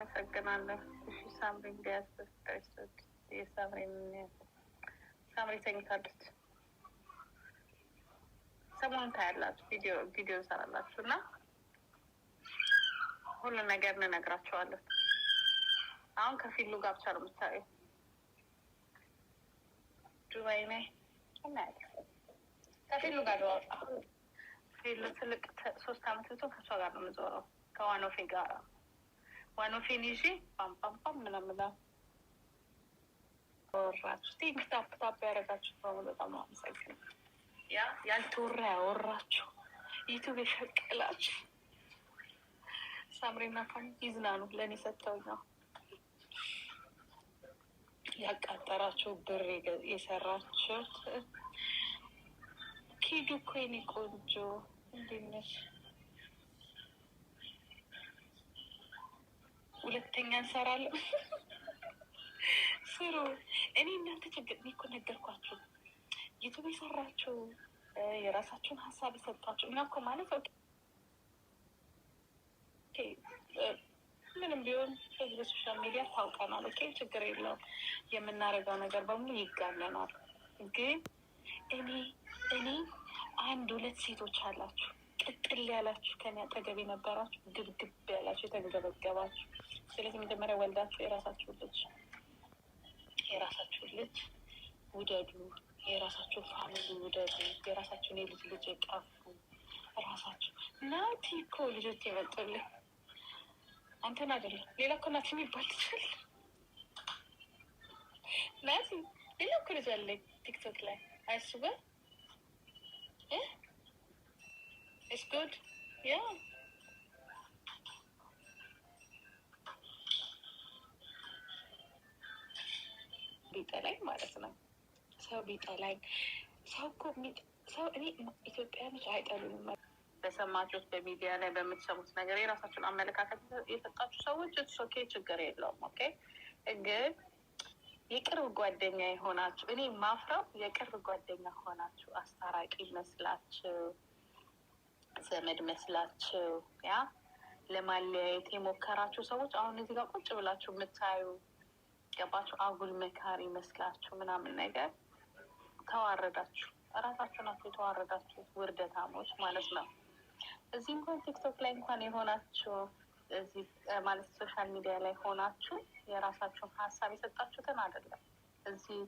አመሰግናለሁ። እሺ ሳምሪ እንዲያስደስት የሳምሪ ተኝታለች። ሰሞኑን ታያላችሁ፣ ቪዲዮ እንሰራላችሁ እና ሁሉ ነገር እንነግራቸዋለን። አሁን ከፊሉ ጋር ብቻ ነው የምታየው። ዱባይ ነኝ ከፊሉ ጋር ፊሉ ትልቅ 3 አመት ልቶ ከሷ ጋር ነው የምዞረው ከዋኖፌ ጋር ዋኖፌን ይዤ ፓምፓምፓም ምናምና ወራችሁ ታፕ ያደረጋችሁ በሙሉ በጣም አመሰግናለሁ። ያልተወራ ያወራችሁ ዩቱብ የሸቀላችሁ ሳምሪና ፋኒ ይዝናኑ። ለእኔ ሰጥተውኝ ነው ያቃጠራችሁ ብር የሰራችሁት። ኪዱ እኮ የኔ ቆንጆ እንዴት ነሽ? ሁለተኛ እንሰራለን። ስሩ። እኔ እናንተ ችግር እኔ እኮ ነገርኳችሁ። ዩቱብ የሰራችሁ የራሳችሁን ሀሳብ የሰጣችሁ እኛ እኮ ማለት ምንም ቢሆን ህዝብ ሶሻል ሚዲያ ታውቀናል። ኦኬ ችግር የለውም። የምናደርገው ነገር በሙሉ ይጋነናል። ግን እኔ 1-2 ሴቶች አላችሁ ቅጥል ያላችሁ ከኔ አጠገብ የነበራችሁ ግብግብ ያላችሁ የተገበገባችሁ። ስለዚህ መጀመሪያ ወልዳችሁ የራሳችሁን ልጅ ውደዱ፣ የራሳችሁን ፋሚሊ ውደዱ፣ የራሳችሁን የልጅ ልጅ የቀፉ ራሳችሁ። ናቲ እኮ ልጆች የመጡልኝ አንተን አይደለም ሌላ እኮ ናቲ የሚባል ትችል ናቲ ሌላ እኮ ልጅ አለኝ ቲክቶክ ላይ አይሱበ It's good. Yeah. ቢጠላኝ ማለት ነው። ሰው ቢጠላኝ ሰው እኔ ኢትዮጵያኖች አይጠሉንም። በሰማችሁት በሚዲያ ላይ በምትሰሙት ነገር የራሳችሁን አመለካከት የሰጣችሁ ሰዎች ኦኬ ችግር የለውም። ኦኬ ግን የቅርብ ጓደኛ የሆናችሁ እኔ ማፍራው የቅርብ ጓደኛ ሆናችሁ አስታራቂ መስላችሁ ዘመድ መስላችሁ ለማለያየት የሞከራችሁ ሰዎች አሁን እዚህ ጋር ቁጭ ብላችሁ የምታዩ ገባችሁ። አጉል መካሪ መስላችሁ ምናምን ነገር ተዋረዳችሁ። እራሳችሁ ናችሁ የተዋረዳችሁ ውርደታሞች ማለት ነው። እዚህ እንኳን ቲክቶክ ላይ እንኳን የሆናችሁ እዚህ ማለት ሶሻል ሚዲያ ላይ ሆናችሁ የራሳችሁን ሀሳብ የሰጣችሁትን አይደለም እዚህ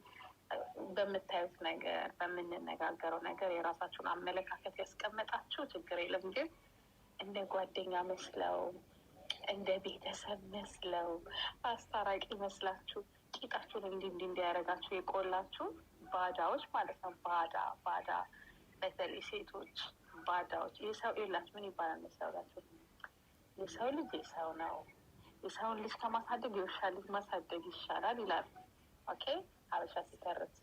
በምታዩት ነገር በምንነጋገረው ነገር የራሳችሁን አመለካከት ያስቀመጣችሁ ችግር የለም። ግን እንደ ጓደኛ መስለው እንደ ቤተሰብ መስለው አስታራቂ መስላችሁ ቂጣችሁን እንዲያደርጋችሁ የቆላችሁ ባዳዎች ማለት ነው። ባዳ በተለይ ሴቶች ባዳዎች። የሰው የላችሁ ምን ይባላል መሰላችሁ? የሰው ልጅ የሰው ነው። የሰውን ልጅ ከማሳደግ የውሻ ልጅ ማሳደግ ይሻላል ይላል። ኦኬ ሀበሻ ሲተርት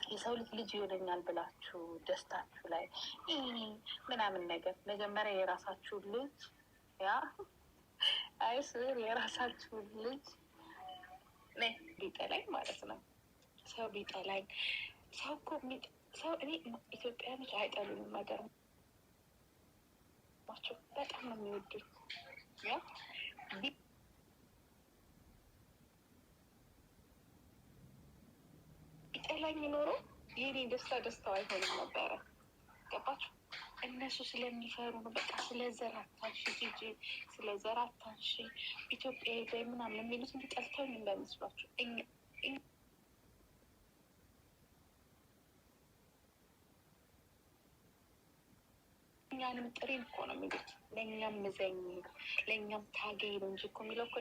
የሰው ልጅ ይሆነኛል ብላችሁ ደስታችሁ ላይ ምናምን ነገር መጀመሪያ የራሳችሁ ልጅ አይስር የራሳችሁ ልጅ ቢጠላኝ ማለት ነው። ሰው ቢጠላኝ ሰው እኔ ኢትዮጵያኖች አይጠሉንም። ነገር ማቸው በጣም ነው የሚወዱት ጠላኝ ኖሮ የኔ ደስታው አይሆንም ነበረ። ገባችሁ? እነሱ ስለሚፈሩ ነው። በቃ ስለ ዘር አታንሺ ኢትዮጵያ ላይ ምናምን የሚሉት እንጂ ጠልተውኝ እንዳይመስሏችሁ። እኛንም ጥሬን እኮ ነው የሚሉት። ለእኛም ምዘኝ ለእኛም ታገኝ ነው እንጂ እኮ የሚለው እኮ